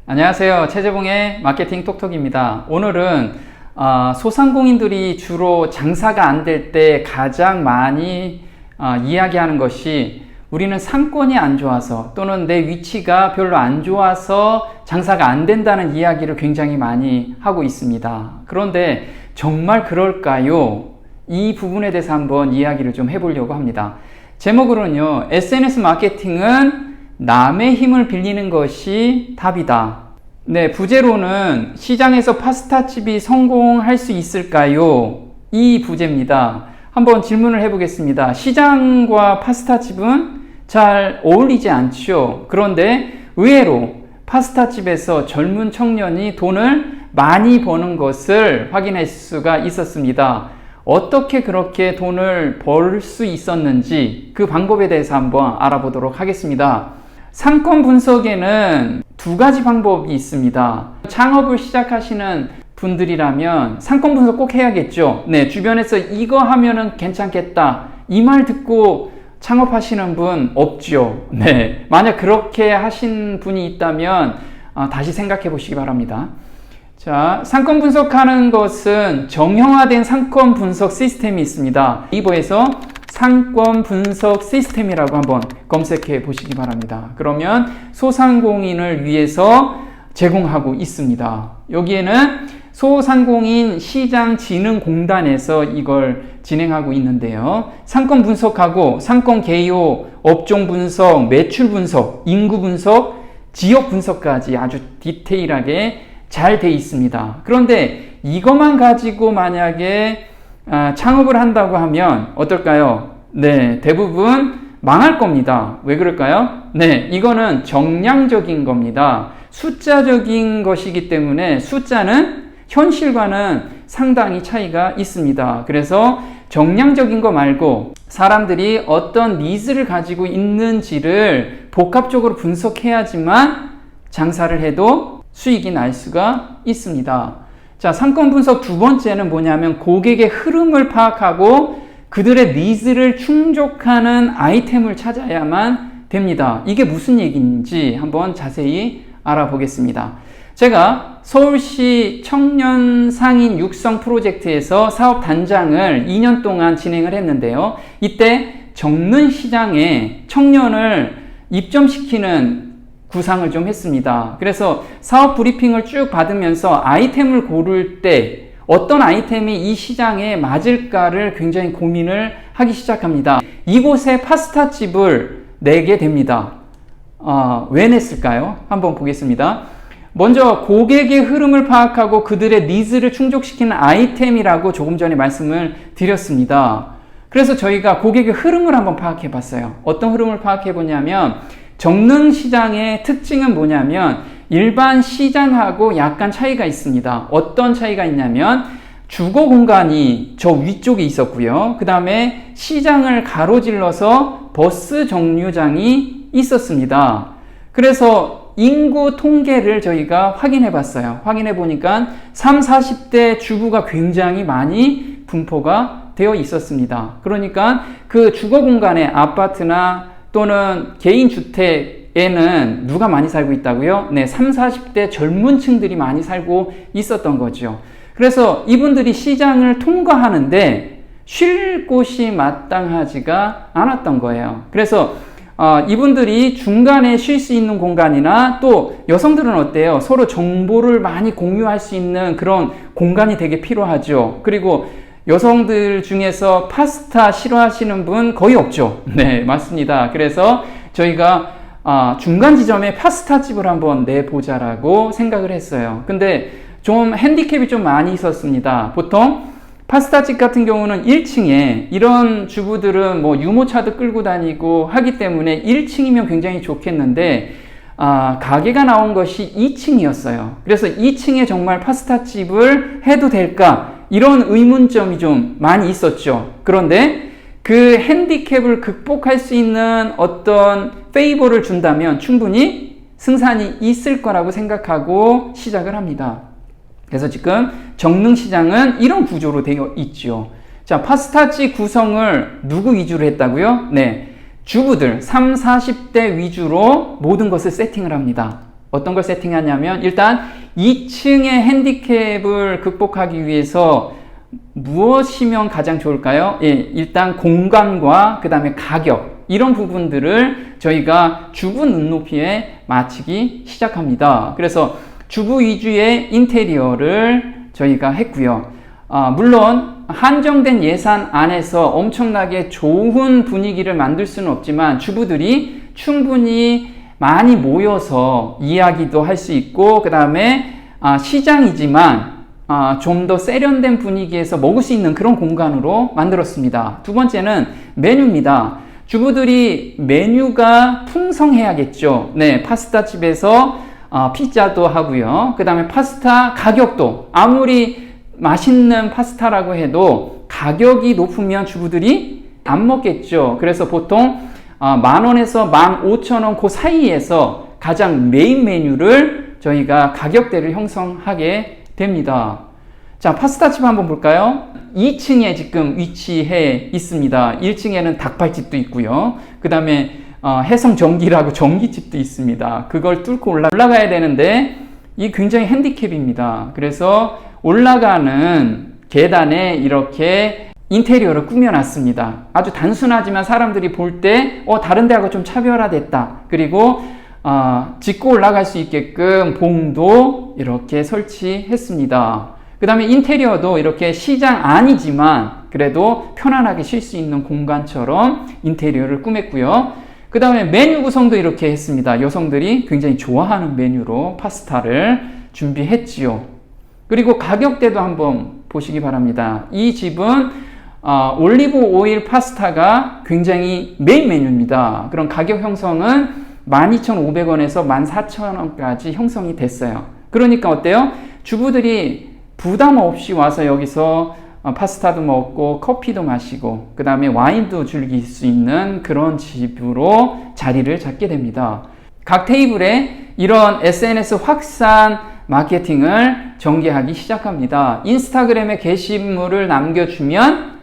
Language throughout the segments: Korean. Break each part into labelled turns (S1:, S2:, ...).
S1: 안녕하세요. 최재봉의 마케팅 톡톡입니다. 오늘은 소상공인들이 주로 장사가 안 될 때 가장 많이 이야기하는 것이 우리는 상권이 안 좋아서 또는 내 위치가 별로 안 좋아서 장사가 안 된다는 이야기를 굉장히 많이 하고 있습니다. 그런데 정말 그럴까요? 이 부분에 대해서 한번 이야기를 좀 해보려고 합니다. 제목으로는요, SNS 마케팅은 남의 힘을 빌리는 것이 답이다. 네, 부제로는 시장에서 파스타집이 성공할 수 있을까요? 이 부제입니다. 한번 질문을 해보겠습니다. 시장과 파스타집은 잘 어울리지 않죠. 그런데 의외로 파스타집에서 젊은 청년이 돈을 많이 버는 것을 확인할 수가 있었습니다. 어떻게 그렇게 돈을 벌 수 있었는지 그 방법에 대해서 한번 알아보도록 하겠습니다. 상권 분석에는 두 가지 방법이 있습니다. 창업을 시작하시는 분들이라면 상권 분석 꼭 해야겠죠. 네, 주변에서 이거 하면은 괜찮겠다, 이 말 듣고 창업하시는 분 없죠. 네, 만약 그렇게 하신 분이 있다면 다시 생각해 보시기 바랍니다. 자, 상권 분석하는 것은 정형화된 상권 분석 시스템이 있습니다. 네이버에서 상권 분석 시스템이라고 한번 검색해 보시기 바랍니다. 그러면 소상공인을 위해서 제공하고 있습니다. 여기에는 소상공인 시장진흥공단에서 이걸 진행하고 있는데요. 상권 분석하고 상권 개요, 업종 분석, 매출 분석, 인구 분석, 지역 분석까지 아주 디테일하게 잘 돼 있습니다. 그런데 이것만 가지고 만약에 창업을 한다고 하면 어떨까요? 네, 대부분 망할 겁니다. 왜 그럴까요? 네, 이거는 정량적인 겁니다. 숫자적인 것이기 때문에 숫자는 현실과는 상당히 차이가 있습니다. 그래서 정량적인 거 말고 사람들이 어떤 니즈를 가지고 있는지를 복합적으로 분석해야지만 장사를 해도 수익이 날 수가 있습니다. 자, 상권 분석 두 번째는 뭐냐면 고객의 흐름을 파악하고 그들의 니즈를 충족하는 아이템을 찾아야만 됩니다. 이게 무슨 얘기인지 한번 자세히 알아보겠습니다. 제가 서울시 청년 상인 육성 프로젝트에서 사업 단장을 2년 동안 진행을 했는데요. 이때 정릉 시장에 청년을 입점시키는 구상을 좀 했습니다. 그래서 사업 브리핑을 쭉 받으면서 아이템을 고를 때 어떤 아이템이 이 시장에 맞을까를 굉장히 고민을 하기 시작합니다. 이곳에 파스타집을 내게 됩니다. 왜 냈을까요? 한번 보겠습니다. 먼저 고객의 흐름을 파악하고 그들의 니즈를 충족시키는 아이템이라고 조금 전에 말씀을 드렸습니다. 그래서 저희가 고객의 흐름을 한번 파악해 봤어요. 어떤 흐름을 파악해 보냐면 정릉 시장의 특징은 뭐냐면 일반 시장하고 약간 차이가 있습니다. 어떤 차이가 있냐면 주거 공간이 저 위쪽에 있었고요. 그 다음에 시장을 가로질러서 버스 정류장이 있었습니다. 그래서 인구 통계를 저희가 확인해 봤어요. 확인해 보니까 30, 40대 주부가 굉장히 많이 분포가 되어 있었습니다. 그러니까 그 주거 공간에 아파트나 또는 개인 주택에는 누가 많이 살고 있다고요? 네, 30, 40대 젊은 층들이 많이 살고 있었던 거죠. 그래서 이분들이 시장을 통과하는데 쉴 곳이 마땅하지가 않았던 거예요. 그래서 이분들이 중간에 쉴 수 있는 공간이나 또 여성들은 어때요? 서로 정보를 많이 공유할 수 있는 그런 공간이 되게 필요하죠. 그리고 여성들 중에서 파스타 싫어하시는 분 거의 없죠. 네, 맞습니다. 그래서 저희가 중간 지점에 파스타집을 한번 내보자라고 생각을 했어요. 근데 좀 핸디캡이 좀 많이 있었습니다. 보통 파스타집 같은 경우는 1층에 이런 주부들은 뭐 유모차도 끌고 다니고 하기 때문에 1층이면 굉장히 좋겠는데 가게가 나온 것이 2층이었어요. 그래서 2층에 정말 파스타집을 해도 될까? 이런 의문점이 좀 많이 있었죠. 그런데 그 핸디캡을 극복할 수 있는 어떤 페이버를 준다면 충분히 승산이 있을 거라고 생각하고 시작을 합니다. 그래서 지금 정릉시장은 이런 구조로 되어 있죠. 자, 파스타집 구성을 누구 위주로 했다고요? 네, 주부들 30, 40대 위주로 모든 것을 세팅을 합니다. 어떤 걸 세팅하냐면 일단 2층의 핸디캡을 극복하기 위해서 무엇이면 가장 좋을까요? 예, 일단 공간과 그 다음에 가격 이런 부분들을 저희가 주부 눈높이에 맞추기 시작합니다. 그래서 주부 위주의 인테리어를 저희가 했고요. 물론 한정된 예산 안에서 엄청나게 좋은 분위기를 만들 수는 없지만 주부들이 충분히 많이 모여서 이야기도 할 수 있고 그 다음에 시장이지만 좀 더 세련된 분위기에서 먹을 수 있는 그런 공간으로 만들었습니다. 두 번째는 메뉴입니다. 주부들이 메뉴가 풍성해야겠죠. 네, 파스타집에서 피자도 하고요. 그 다음에 파스타 가격도 아무리 맛있는 파스타라고 해도 가격이 높으면 주부들이 안 먹겠죠. 그래서 보통 10,000원에서 15,000원 그 사이에서 가장 메인 메뉴를 저희가 가격대를 형성하게 됩니다. 자, 파스타집 한번 볼까요? 2층에 지금 위치해 있습니다. 1층에는 닭발집도 있고요. 그 다음에 해성전기라고 전기집도 있습니다. 그걸 뚫고 올라가야 되는데 이 굉장히 핸디캡입니다. 그래서 올라가는 계단에 이렇게 인테리어를 꾸며놨습니다. 아주 단순하지만 사람들이 볼 때 다른 데하고 좀 차별화됐다. 그리고 짚고 올라갈 수 있게끔 봉도 이렇게 설치했습니다. 그 다음에 인테리어도 이렇게 시장 아니지만 그래도 편안하게 쉴 수 있는 공간처럼 인테리어를 꾸몄고요. 그 다음에 메뉴 구성도 이렇게 했습니다. 여성들이 굉장히 좋아하는 메뉴로 파스타를 준비했지요. 그리고 가격대도 한번 보시기 바랍니다. 이 집은 올리브 오일 파스타가 굉장히 메인 메뉴입니다. 그럼 가격 형성은 12,500원에서 14,000원까지 형성이 됐어요. 그러니까 어때요? 주부들이 부담 없이 와서 여기서 파스타도 먹고 커피도 마시고 그 다음에 와인도 즐길 수 있는 그런 집으로 자리를 잡게 됩니다. 각 테이블에 이런 SNS 확산 마케팅을 전개하기 시작합니다. 인스타그램에 게시물을 남겨주면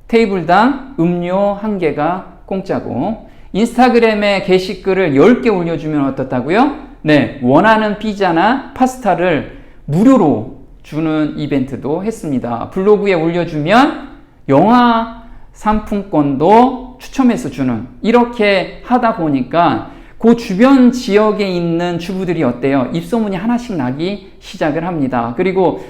S1: 테이블당 음료 1개가 공짜고 인스타그램에 게시글을 10개 올려주면 어떻다고요? 네, 원하는 피자나 파스타를 무료로 주는 이벤트도 했습니다. 블로그에 올려주면 영화 상품권도 추첨해서 주는 이렇게 하다 보니까 그 주변 지역에 있는 주부들이 어때요? 입소문이 하나씩 나기 시작을 합니다. 그리고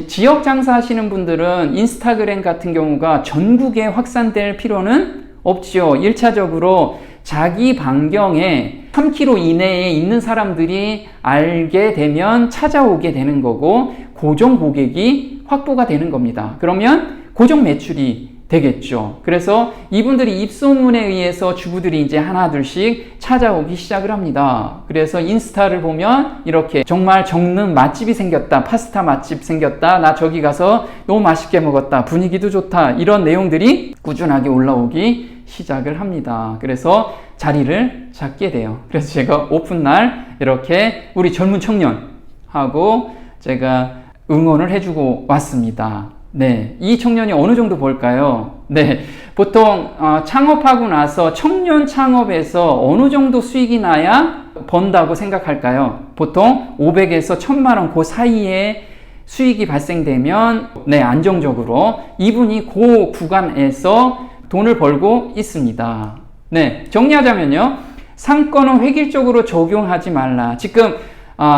S1: 지역 장사하시는 분들은 인스타그램 같은 경우가 전국에 확산될 필요는 없지요. 1차적으로 자기 반경에 3km 이내에 있는 사람들이 알게 되면 찾아오게 되는 거고 고정 고객이 확보가 되는 겁니다. 그러면 고정 매출이 되겠죠. 그래서 이분들이 입소문에 의해서 주부들이 이제 하나둘씩 찾아오기 시작을 합니다. 그래서 인스타를 보면 이렇게 정말 정는 맛집이 생겼다. 파스타 맛집 생겼다. 나 저기 가서 너무 맛있게 먹었다. 분위기도 좋다. 이런 내용들이 꾸준하게 올라오기 시작을 합니다. 그래서 자리를 잡게 돼요. 그래서 제가 오픈날 이렇게 우리 젊은 청년하고 제가 응원을 해주고 왔습니다. 네, 이 청년이 어느 정도 벌까요? 네, 보통 창업하고 나서 청년 창업에서 어느 정도 수익이 나야 번다고 생각할까요? 보통 500에서 1000만 원 그 사이에 수익이 발생되면 네, 안정적으로 이분이 그 구간에서 돈을 벌고 있습니다. 네, 정리하자면요. 상권은 획일적으로 적용하지 말라. 지금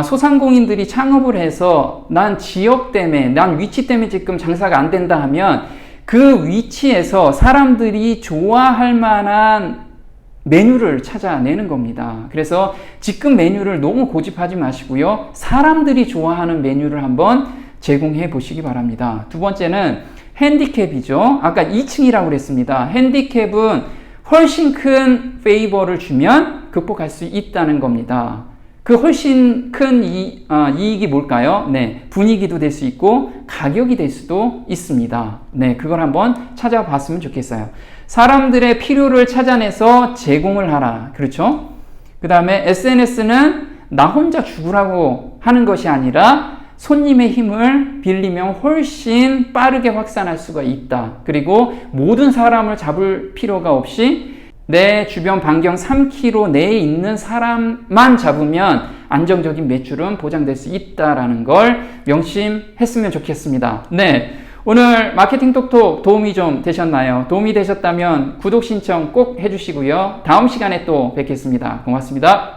S1: 소상공인들이 창업을 해서 난 지역 때문에, 난 위치 때문에 지금 장사가 안 된다 하면 그 위치에서 사람들이 좋아할 만한 메뉴를 찾아내는 겁니다. 그래서 지금 메뉴를 너무 고집하지 마시고요. 사람들이 좋아하는 메뉴를 한번 제공해 보시기 바랍니다. 두 번째는 핸디캡이죠. 아까 2층이라고 그랬습니다. 핸디캡은 훨씬 큰 페이버를 주면 극복할 수 있다는 겁니다. 그 훨씬 큰 이익이 뭘까요? 네, 분위기도 될 수 있고 가격이 될 수도 있습니다. 네, 그걸 한번 찾아봤으면 좋겠어요. 사람들의 필요를 찾아내서 제공을 하라. 그렇죠? 그 다음에 SNS는 나 혼자 죽으라고 하는 것이 아니라 손님의 힘을 빌리면 훨씬 빠르게 확산할 수가 있다. 그리고 모든 사람을 잡을 필요가 없이 내 주변 반경 3km 내에 있는 사람만 잡으면 안정적인 매출은 보장될 수 있다라는 걸 명심했으면 좋겠습니다. 네. 오늘 마케팅 톡톡 도움이 좀 되셨나요? 도움이 되셨다면 구독 신청 꼭 해주시고요. 다음 시간에 또 뵙겠습니다. 고맙습니다.